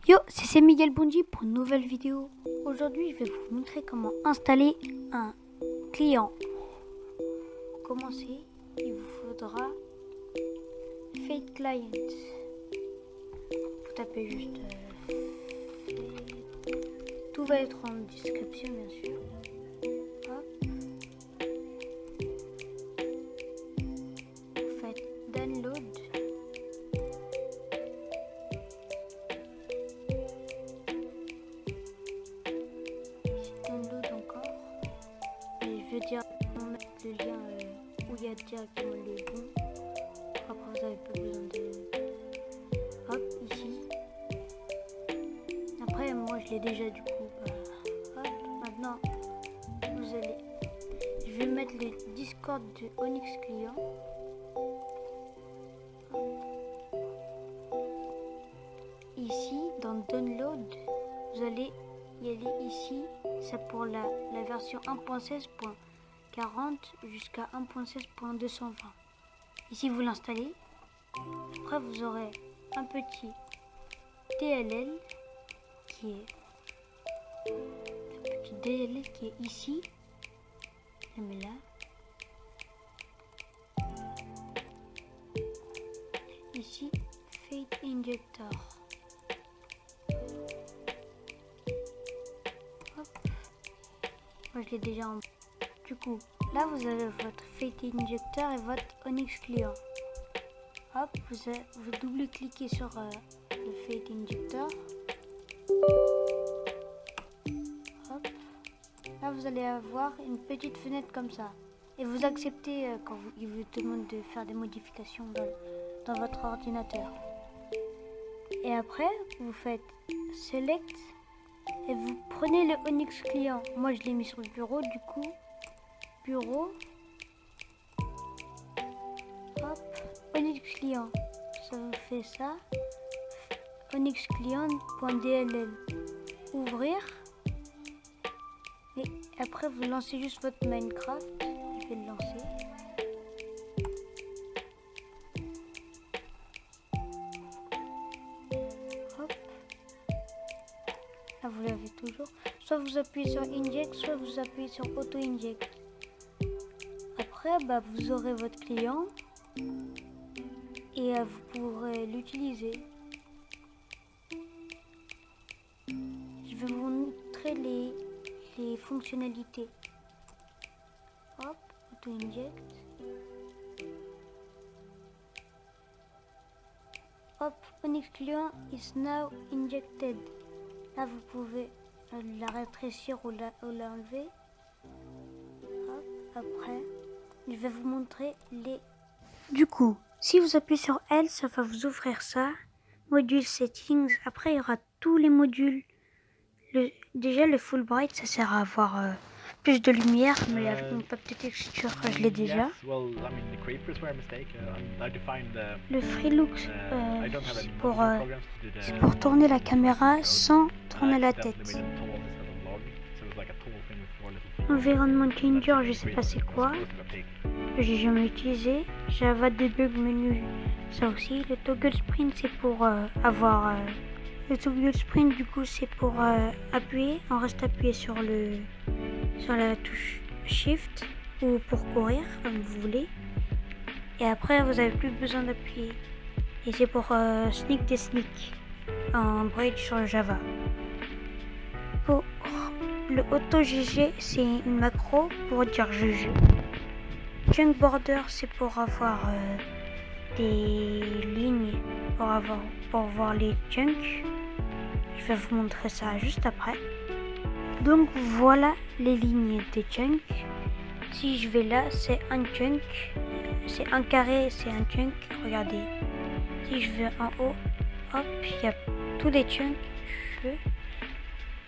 Yo, c'est Miguel Bonji pour une nouvelle vidéo. Aujourd'hui, je vais vous montrer comment installer un client. Pour commencer, il vous faudra Fate Client. Vous tapez juste tout va être en description, bien sûr. Hop. Vous faites download. Download encore. Et je vais directement mettre le lien où il y a directement le bon. Après, vous n'avez pas besoin de. Hop, ici. Après, moi je l'ai déjà du coup. Hop, maintenant, vous allez. Je vais mettre le Discord de Onyx Client. Ici, dans Download, vous allez y aller ici. C'est pour la version 1.16.40 jusqu'à 1.16.220. Ici, vous l'installez. Après, vous aurez un petit DLL qui est le petit DLL qui est ici. Je le mets là. Ici, Fate Injector. Hop. Moi, je l'ai déjà en. Du coup, là, vous avez votre Fate Injector et votre Onyx Client. Hop, vous double-cliquez sur le Fate Injector. Hop. Là, vous allez avoir une petite fenêtre comme ça. Et vous acceptez quand il vous demande de faire des modifications dans votre ordinateur. Et après, vous faites Select et vous prenez le Onyx Client. Moi, je l'ai mis sur le bureau, du coup, bureau. Hop, Onyx Client. Ça vous fait ça. Onyx Client.dll. Ouvrir. Et après, vous lancez juste votre Minecraft. Je vais le lancer. Hop. Là, vous l'avez toujours. Soit vous appuyez sur Inject, soit vous appuyez sur Auto Inject. Après, vous aurez votre client et vous pourrez l'utiliser. Je vais vous montrer les fonctionnalités. Hop, Auto Inject. Hop, Onyx Client is now injected. Là, vous pouvez la rétrécir ou l'enlever. Hop, après, je vais vous montrer les. Du coup, si vous appuyez sur L, ça va vous ouvrir ça. Module Settings. Après, il y aura tous les modules. Déjà, le Full Bright, ça sert à avoir plus de lumière, mais avec une petite texture, je l'ai déjà. Le Freelux, c'est pour tourner la caméra sans tourner la tête. Environment Changer, je sais pas c'est quoi. J'ai jamais utilisé. Java Debug Menu, ça aussi. Le Toggle Sprint, c'est pour avoir. Le Toggle Sprint, du coup, c'est pour appuyer. On reste appuyé sur la touche Shift ou pour courir, comme vous voulez. Et après, vous avez plus besoin d'appuyer. Et c'est pour sneak des sneak en bridge sur Java. Pour le Auto GG, c'est une macro pour dire je joue. Chunk Border, c'est pour avoir des lignes pour voir les chunks. Je vais vous montrer ça juste après. Donc voilà les lignes des chunks. Si je vais là, c'est un chunk. C'est un carré, c'est un chunk. Regardez. Si je vais en haut, hop, il y a tous les chunks.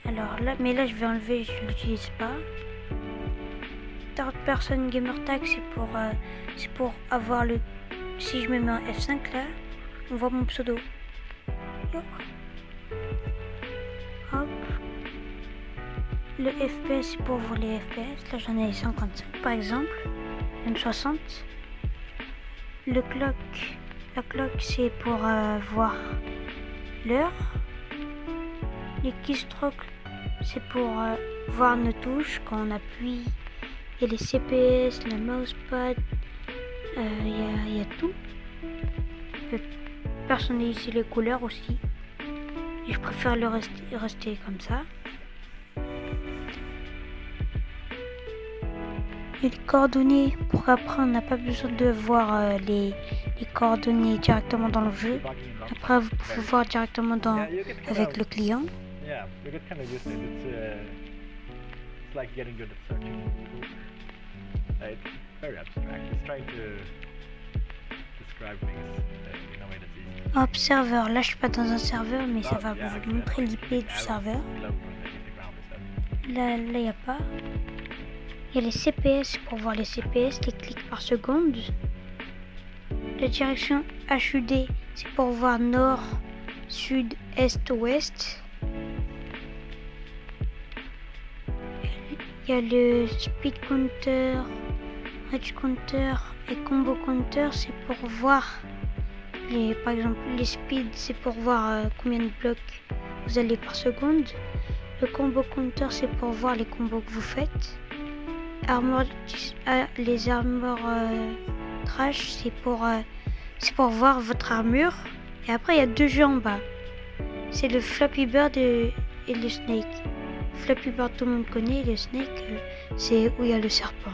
Alors là, mais là je vais enlever, je l'utilise pas. Third Person Gamer Tag, c'est pour avoir le. Si je me mets un F5 là, on voit mon pseudo. Yo. Hop. Le FPS, c'est pour voir les FPS. Là, j'en ai 55 par exemple, même 60. Le clock, la clock, c'est pour voir l'heure. Les keystrokes, c'est pour voir nos touches quand on appuie. Il y a les CPS, le mousepad, il y a tout. On peut personnaliser les couleurs aussi. Et je préfère le rester comme ça. Et les coordonnées, pour après on n'a pas besoin de voir les coordonnées directement dans le jeu. Après vous pouvez voir directement avec le client. Yeah, you get kind of used to it. It's like getting good at searching. It's very abstract. It's trying to describe things in a way that's easy. Hop, serveur. Là, je suis pas dans un serveur, mais ça va vous montrer l'IP du serveur. Là, il n'y a pas. Il y a les CPS pour voir les CPS, les clics par seconde. La direction HUD, c'est pour voir nord, sud, est, ouest. Il y a le speed counter, range counter et combo counter, c'est pour voir par exemple les speeds, c'est pour voir combien de blocs vous allez par seconde. Le combo counter, c'est pour voir les combos que vous faites. Les armor trash, c'est pour voir votre armure. Et après il y a deux jeux en bas. C'est le Flappy Bird et le Snake. Flappy Bird, tout le monde connaît. Le Snake, c'est où il y a le serpent.